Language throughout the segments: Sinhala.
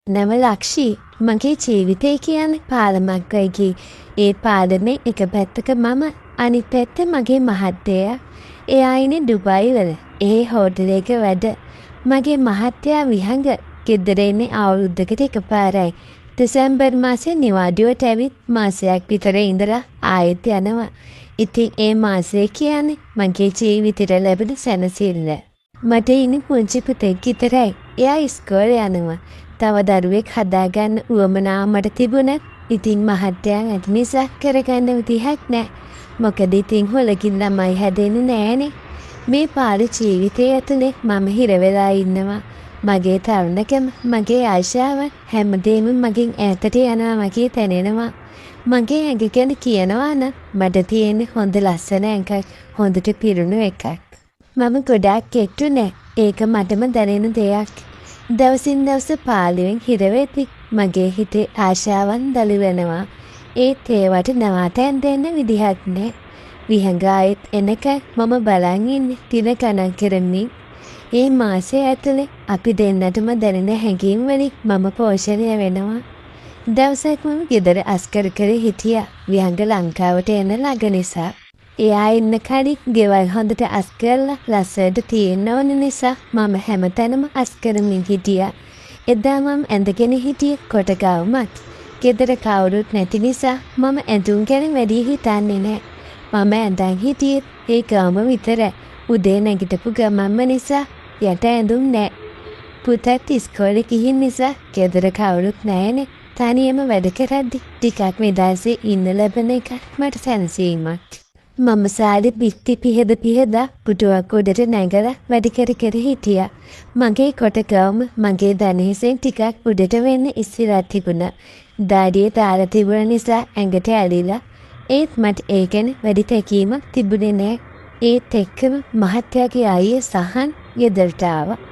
නම ලක්ෂී මගේ ජීවිතය කියන්නේ පාලමක් වගේ. ඒ පාලමේ එක පැත්තක මම අනිත් පැත්තේ මගේ මහත්තයා. එයා ඉන්නේ ඩුබායි වල. ඒ හෝටලයක වැඩ. මගේ මහත්තයා විහඟ ගෙදර එන්නේ අවුරුද්දකට එකපාරයි. දෙසැම්බර් මාසේ නිවාඩුවට ඇවිත් මාසයක් විතර ඉඳලා ආයෙත් යනවා. ඉතින් ඒ මාසය කියන්නේ මගේ ජීවිතේට ලැබෙන සැනසෙල්ල. මට ඉන්නේ පුංචි පුතෙක් විතරයි. එයා ඉස්කෝලේ යනවා. තව දරුවෙක් හදාගන්න උවමනාව මට තිබුණත් ඉතින් මහත්තයා නැති නිසා කරගන්න විදිහක් නැහැ. මොකද ඉතින් හොලකින් ළමයි හැදෙන්නේ නැහනේ. මේ පාළු ජීවිතය ඇතුලේ මම හිර වෙලා ඉන්නවා. මගේ තරුණකම, මගේ ආශාව හැමදේම මගෙන් ඈතට යනවා වගේ දැනෙනවා. මගේ ඇඟ ගැන කියනවා නම් මට තියෙන හොඳ ලස්සන ඇඟක්, හොඳට පිරුණු එකක්. මම ගොඩාක් කෙට්ටු නෑ. ඒක මටම දැනෙන දෙයක්. දවසින් දවස පාළුවෙන් හිර වෙති. මගේ හිතේ ආශාවන් දළු වෙනවා. ඒත් ඒවට නවාතැන් දෙන්න විදිහක් නෑ. විහඟායෙත් එනකන් මම බලන් ඉන්නේ දින ගණන් කරමින්. ඒ මාසය ඇතුලේ අපි දෙන්නටම දැනෙන හැඟීම් වලින් මම පෝෂණය වෙනවා. දවසක් මම ගෙදර අස්කර කර හිටියා. විහඟ ලංකාවට එන ළඟ නිසා. එයා ඉන්න කලින් ගෙවල් හොඳට අස් කරලා ලස්සනට තියෙන්න ඕන නිසා මම හැමතැනම අස් කරමින් හිටියා. එදා මම ඇඳගෙන හිටියේ කොට ගවුමක්. ගෙදර කවුරුත් නැති නිසා මම ඇඳුම් ගැන වැඩි හිතන්නේ නැහැ. මම ඇඳන් හිටියේ ඒ ගවුම විතරයි. උදේ නැගිටපු ගමන්ම නිසා යට ඇඳුම් නැහැ. පුතත් ඉස්කෝලේ ගිහින් නිසා ගෙදර කවුරුත් නැහැනේ. තනියම වැඩ කරද්දි ටිකක් මෙදාසේ ඉන්න ලැබෙන එක මට සැනසීමක්. මම සාලේ බිත්ති පිහද පුටුවක් උඩට නැගලා වැඩ කර හිටියා. මගේ කොට ගවුම මගේ දණහිසෙන් ටිකක් උඩට වෙන්න ඉස්සරහට තිබුණා. දාඩියේ දාලා තිබුණ නිසා ඇඟට ඇලිලා. ඒත් මට ඒ ගැන වැඩි තැකීමක් තිබුණේ නෑ. ඒත් එක්කම මහත්තයාගේ අයියේ සහන් ගෙදරට ආවා.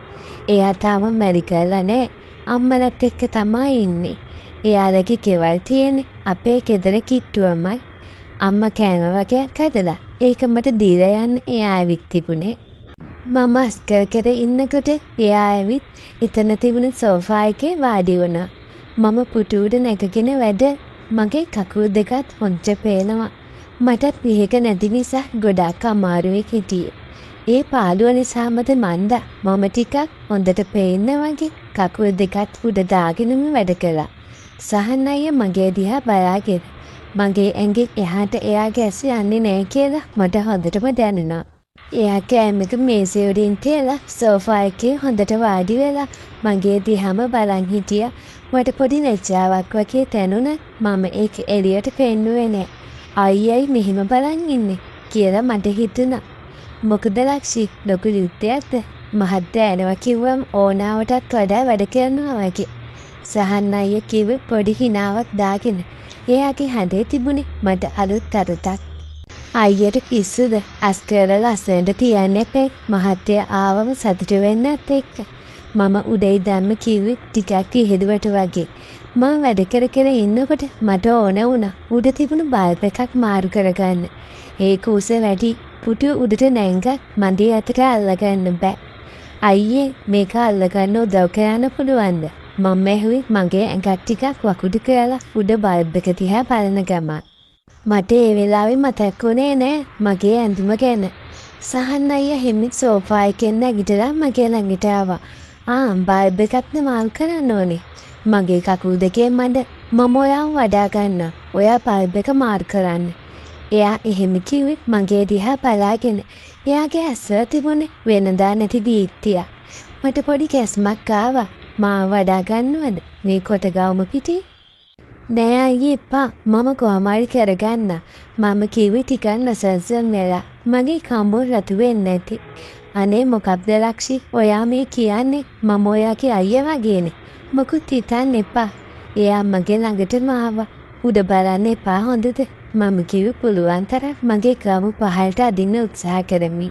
එයා තාම මැරි කරලා නෑ. අම්මලත් එක්ක තමයි ඉන්නේ. එයාලගේ ගෙවල් තියෙන්නේ අපේ ගෙදර කිට්ටුවමයි. අම්මා කෑම වගේක් හදලා ඒක මට දීලා යන්න එයා ඇවිත් තිබුණේ. මම අස්කර කර ඉන්නකොට එයා ඇවිත් එතන තිබුණ සෝෆා එකේ වාඩි වුණා. මම පුටු උඩ නැගගෙන වැඩ. මගේ කකුල් දෙකත් හොන්ච පේනවා. මටත් පිහක නැති නිසා ගොඩාක් අමාරුවේ හිටියේ. ඒ පාළුව නිසාමද මන්දා මම ටිකක් හොඳට පේන්න වගේ කකුල් දෙකත් උඩ දාගෙනම වැඩ කළා. සහන් අයියා මගේ දිහා බලාගෙන මගේ ඇඟෙන් එහාට එයාගේ ඇස යන්නේ නැහැ කියලා මට හොඳටම දැනුණා. එයා කෑමක මේසෙ උඩින් තියලා සෝෆා එකේ හොඳට වාඩි වෙලා මගේ දිහාම බලන් හිටියා. මට පොඩි ලැජ්ජාවක් වගේ දැනුණා. මම ඒක එළියට පෙන්නුවේ නැහැ. අයියයි මෙහෙම බලන් ඉන්නේ කියලා මට හිතුණා. මොකද ලක්ෂි ලොකු යුද්ධයක්ද? මහත්තයා එනවා කිව්වම ඕනාවටත් වඩා වැඩ කරනවා වගේ. සහන් අයියා කිව්ව පොඩි හිනාවක් දාගෙන. එයාගේ හදේ තිබුණේ මට අලුත් අරුතක්. අයියට පිස්සුද? අස්කර ලස්සනට තියන්න එපේ. මහත්තයා ආවම සතුටු වෙන්නත් එක්ක. මම උදේ දැම්ම කිව්වේ ටිකක් ඉහෙදුවට වගේ. මම වැඩ කර ඉන්නකොට මට ඕන වුණා උඩ තිබුණු බල්බ් එකක් මාරු කරගන්න. ඒක උස වැඩි. පුටුව උඩට නැංගත් මන්දේ අතට අල්ලගන්න බෑ. අයියේ මේක අල්ලගන්න උදව් කරන්න පුළුවන්ද? මම ඇහුවේ මගේ ඇඟත් ටිකක් වකුඩු කරලා උඩ බල්බ් එක දිහා බලන ගමන්. මට ඒ වෙලාවේ මතක් වුණේ නෑ මගේ ඇඳුම ගැන. සහන් අයියා හිමින් සෝෆා එකෙන් නැගිටලා මගේ ළඟට ආවා. බල්බ් එකත් මාරු කරන්න ඕනේ. මගේ කකුල් දෙකේ මඩ මම ඔයාව වඩා ගන්නවා. ඔයා බල්බ් එක මාරු කරන්න. එයා එහෙම කිව්වේ මගේ දිහා බලාගෙන. එයාගේ ඇස තිබුණේ වෙනදා නැති දීප්තියක්. මට පොඩි කැස්මක් ආවා. මාව වඩා ගන්නවද මේ කොට ගවුම පිටේ? නෑ අයියේ එපා. මම කොහොමයි කරගන්න. මම කිව්වේ ටිකක් නසන්සන් වෙලා. මගේ කම්බෝ රතු වෙන්නේ නැති. අනේ මොකක්ද ලක්ෂි? ඔයා මේ කියන්නේ මම ඔයාගේ අයියා වගේනේ. මොකුත් හිතන්න එපා. එයා මගේ ළඟටම ආවා. උඩ බලන්න එපා හොඳද? මම කිව්වේ පුළුවන් තරම් මගේ ගවුම පහළට අදින්න උත්සාහ කරමි.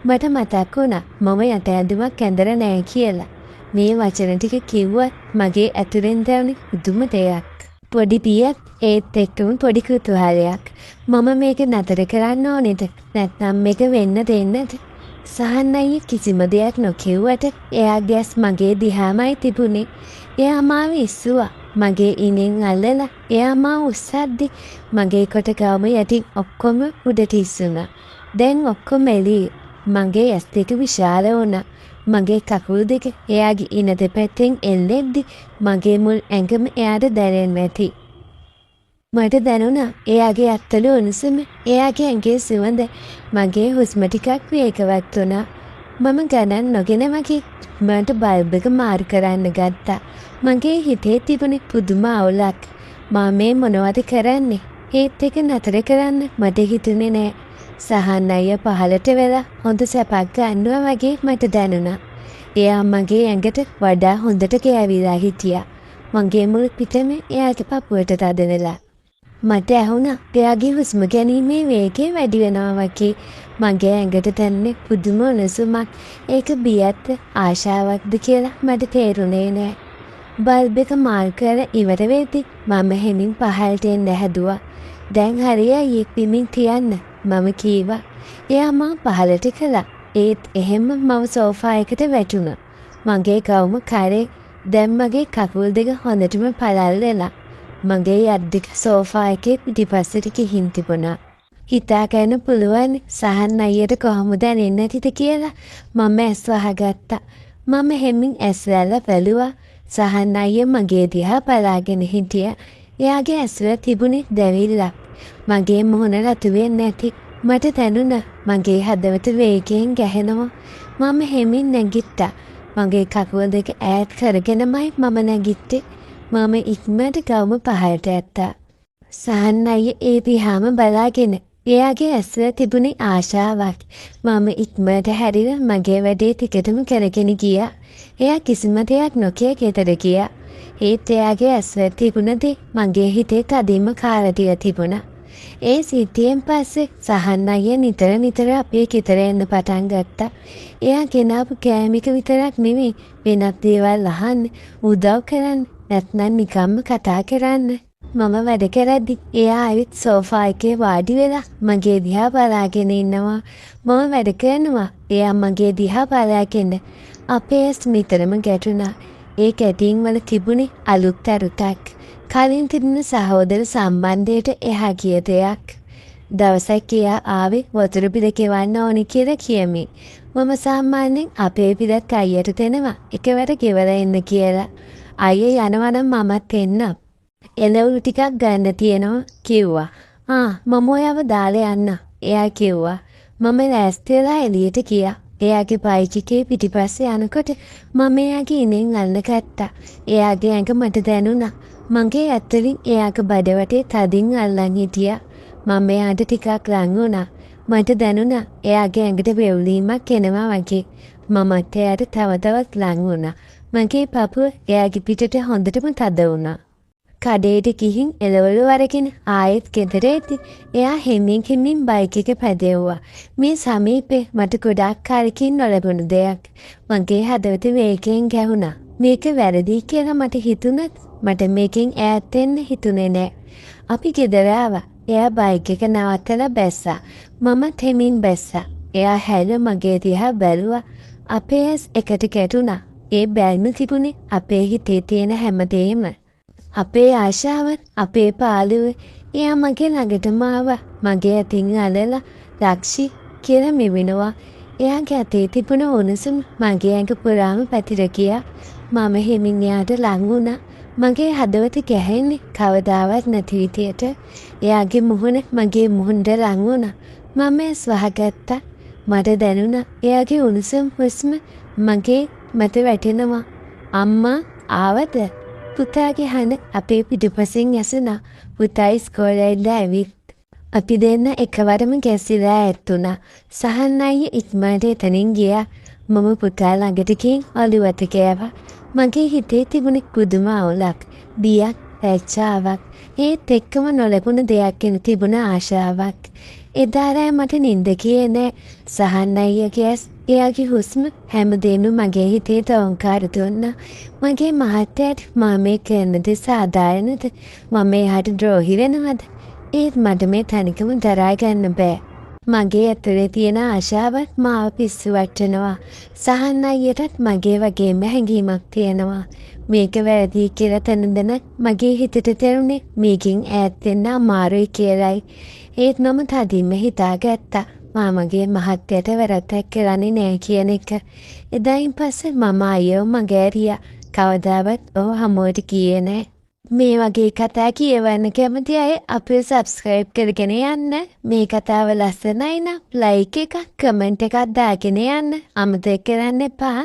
මට මතක් වුණා මම යට ඇඳුමක් ඇඳලා නෑ කියලා. මේ වචන ටික කිව්වත් මගේ ඇතුලෙන් දැනුනේ පුදුම දෙයක්. පොඩි පියක් ඒත් එක්කම පොඩි කුතුහලයක්. මම මේක නතර කරන්න ඕනේද? නැත්නම් මේක වෙන්න දෙන්නද? සහන් අයියා කිසිම දෙයක් නොකියුවට එයාගේ ඇස් මගේ දිහාමයි තිබුණේ. එයා මාව ඉස්සුවා. මගේ ඉනෙන් අල්ලලා එයා මාව උස්සද්දි මගේ කොට ගවම යටින් ඔක්කොම උඩට ඉස්සුණා. දැන් ඔක්කොම එළියේ. මගේ ඇස් දෙක විශාල වුණා. මගේ කකුල් දෙක එයාගේ ඉන දෙපැත්තෙන් එල්ලෙද්දි මගේ මුල් ඇඟම එයාට දැනෙන්න ඇති. මට දැනුණා එයාගේ අත්වල උණුසුම, එයාගේ ඇඟේ සුවඳ. මගේ හුස්ම ටිකක් වේගවත් වුණා. මම ගණන් නොගෙන වගේ මට බල්බ් එක මාරු කරන්න ගත්තා. මගේ හිතේ තිබුණේ පුදුම අවුලක්. මම මේ මොනවද කරන්නේ? ඒත් එක නතර කරන්න මට හිතුනේ නෑ. සහන් අයියා පහලට වෙලා හොඳ සැපක් ගන්නවා වගේ මට දැනුණා. එයා මගේ ඇඟට වඩා හොඳට කෑවිලා හිටියා. මගේ මුළු පිටම එයාගේ පපුවට තද වෙලා. මට ඇහුණා එයාගේ හුස්ම ගැනීමේ වේගය වැඩි වෙනවා වගේ. මගේ ඇඟට දැනෙන්නේ පුදුම උණුසුමක්. ඒක බියක්ද ආශාවක්ද කියලා මට තේරුණේ නෑ. බල්බ් එක මාරු කර ඉවර වෙද්දි මම හෙමින් පහළට එන්න හැදුවා. දැන් හරිය අයියෙක් පිමින් තියන්න මම කීවා. එයා මා පහළට කළා. ඒත් එහෙම මම සෝෆා එකට වැටුණා. මගේ ගවුම කරේ. දැන් මගේ කකුල් දෙක හොඳටම පළල් වෙලා. මගේ යත් දෙක සෝෆා එකේ පිටිපස්සට ගිහින් තිබුණා. හිතා ගන්න පුළුවන් සහන් අයියට කොහොමද දැනෙන්නේ නැතිද කියලා. මම ඇස් වහගත්තා. මම හෙමින් ඇස් වැල බැලුවා. සහන් අයියා මගේ දිහා බලාගෙන හිටියා. එයාගේ ඇස්වල තිබුණේ දැවිල්ලක්. මගේ මුහුණ රතු වෙන්නේ නැති. මට දැනුණා මගේ හදවත වේගයෙන් ගැහෙනවා. මම හෙමින් නැගිට්ටා. මගේ කකුල් දෙක ඈත් කරගෙනමයි මම නැගිට්ටේ. මම ඉක්මනට ගවුම පහළට ඇත්තා. සහන් අයියා ඒ දිහාම බලාගෙන එයාගේ ඇස්වල තිබුණේ ආශාවක්. මම ඉක්මනට හැරිලා මගේ වැඩේ ටිකටම කරගෙන ගියා. එයා කිසිම දෙයක් නොකිය ගෙදර ගියා. ඒත් එයාගේ ඇස්වල තිබුණ දේ මගේ හිතේ තදින්ම කාරදිලා තිබුණා. ඒ සිද්ධියෙන් පස්සේ සහන් අයියා නිතර අපේ ගෙදර එන්න පටන් ගත්තා. එයා ගෙනාපු කෑමික විතරක් නෙමෙයි වෙනත් දේවල් අහන්න, උදව් කරන්න, නැත්නම් නිකම්ම කතා කරන්න. මම වැඩ කරද්දි එයා ඇවිත් සෝෆා එකේ වාඩි වෙලා මගේ දිහා බලාගෙන ඉන්නවා. මම වැඩ කරනවා. එයා මගේ දිහා බලාගෙන අපේ ඇස් නිතරම ගැටුණා. ඒ ගැටීම් වල තිබුණේ අලුත් අරුතක්. කලින් තිබුණ සහෝදර සම්බන්ධයට එහා ගිය දෙයක්. දවසක් එයා ආවේ වතුර බිල ගෙවන්න ඕනි කියලා කියමින්. මම සාමාන්‍යයෙන් අපේ බිලත් අයියට දෙනවා එකවර ගෙවලා එන්න කියලා. අයියා යනවා නම් මමත් එන්නම්. එළවලු ටිකක් ගන්න තියෙනවා කිව්වා. මම ඔයාව දාලා යන්න. එයා කිව්වා. මම ලෑස්ති වෙලා එළියට ගියා. එයාගේ බයික් එකේ පිටිපස්සේ යනකොට මම එයාගේ ඉනෙන් අල්ල ගත්තා. එයාගේ ඇඟ මට දැනුණා. මගේ ඇත්තලින් එයාගේ බඩ වටේ තදින් අල්ලන් හිටියා. මම එයාට ටිකක් ලං වුණා. මට දැනුණා එයාගේ ඇඟට වෙවුලීමක් එනවා වගේ. මමත් එයාට තව තවත් ලං වුණා. මගේ පපුව එයාගේ පිටට හොඳටම තද වුණා. කඩේට ගිහින් එළවලු අරගෙන ආයෙත් ගෙදර එද්දි එයා හෙමින් බයික් එක පැදෙව්වා. මේ සමීපේ මට ගොඩාක් කාලෙකින් නොලැබුණු දෙයක්. මගේ හදවත වේගයෙන් ගැහුණා. මේක වැරදි කියලා මට හිතුණත් මට මේකෙන් ඈත් වෙන්න හිතුනේ නෑ. අපි ගෙදර ආවා. එයා බයික් එක නවත්තලා බැස්සා. මමත් හෙමින් බැස්සා. එයා හැල මගේ දිහා බැලුවා. අපේ ඇස් එකට ගැටුණා. ඒ බැල්ම තිබුණේ අපේ හිතේ තියෙන හැමදේම. අපේ ආශාවත්, අපේ පාළුව. එයා මගේ ළඟටම ආවා. මගේ අතින් අල්ලලා "ලක්ෂි" කියලා මෙවිනවා. එයාගේ අතේ තිබුණ උණුසුම මගේ ඇඟ පුරාම පැතිර ගියා. මම හෙමින් එයාට ලං වුණා. මගේ හදවත ගැහෙන්නේ කවදාවත් නැති විදියට. එයාගේ මුහුණ මගේ මුහුණට ලං වුණා. මම ඇස් වහගත්තා. මට දැනුණා එයාගේ උණුසුම් හුස්ම මගේ මත වැටෙනවා. "අම්මා ආවද?" පුතාගේ හඬ අපේ පිටුපසින් ඇසුණා. පුතා ඉස්කෝලේ ඉඳලා ඇවිත්. අපි දෙන්න එකවරම ගැසිලා ඇතුණා. සහන් අයියා ඉක්මනට එතනින් ගියා. මම පුතා ළඟට ගිහින් ඔළුවට කෑවා. මගේ හිතේ තිබුණ පුදුම අවුලක්, බියක්, ලැජ්ජාවක්, ඒත් එක්කම නොලැබුණ දෙයක් ගැන තිබුණ ආශාවක්. එදා රෑ මට නිින්ද ගියේ නෑ. සහන් අයියාගේ ඇස්, එයාගේ හුස්ම හැමදේම මගේ හිතේ තවුන්කාර දුන්නා. මගේ මහත්තයාට මම මේ කරන දේ සාධාරණද? මම එයාට ද්‍රෝහි වෙනවද? ඒත් මට මේ තනිකම දරා ගන්න බෑ. මගේ ඇතුලේ තියෙන ආශාවත් මාව පිස්සු වටනවා. සහන් අයියටත් මගේ වගේම හැඟීමක් තියෙනවා. මේක වැරදි කියලා තැනදන මගේ හිතට තෙරුණේ මේකින් ඈත් වෙන්න අමාරුයි කියලයි. ඒත් මම තදින්ම හිතාගත්තා මගේ මහත්තයට වැරද්දක් කරන්නේ නෑ කියන එක. එදායින් පස්සේ මම අයියව මගෑරියා. කවදාවත් ඔහු හමුවට ගියේ නෑ. මේ වගේ කතා කියවන්න කැමති අය අපිව සබ්ස්ක්‍රයිබ් කරගෙන යන්න. මේ කතාව ලස්සනයි නම් ලයික් එකක් කමෙන්ට් එකක් දාගෙන යන්න අමතක කරන්න එපා.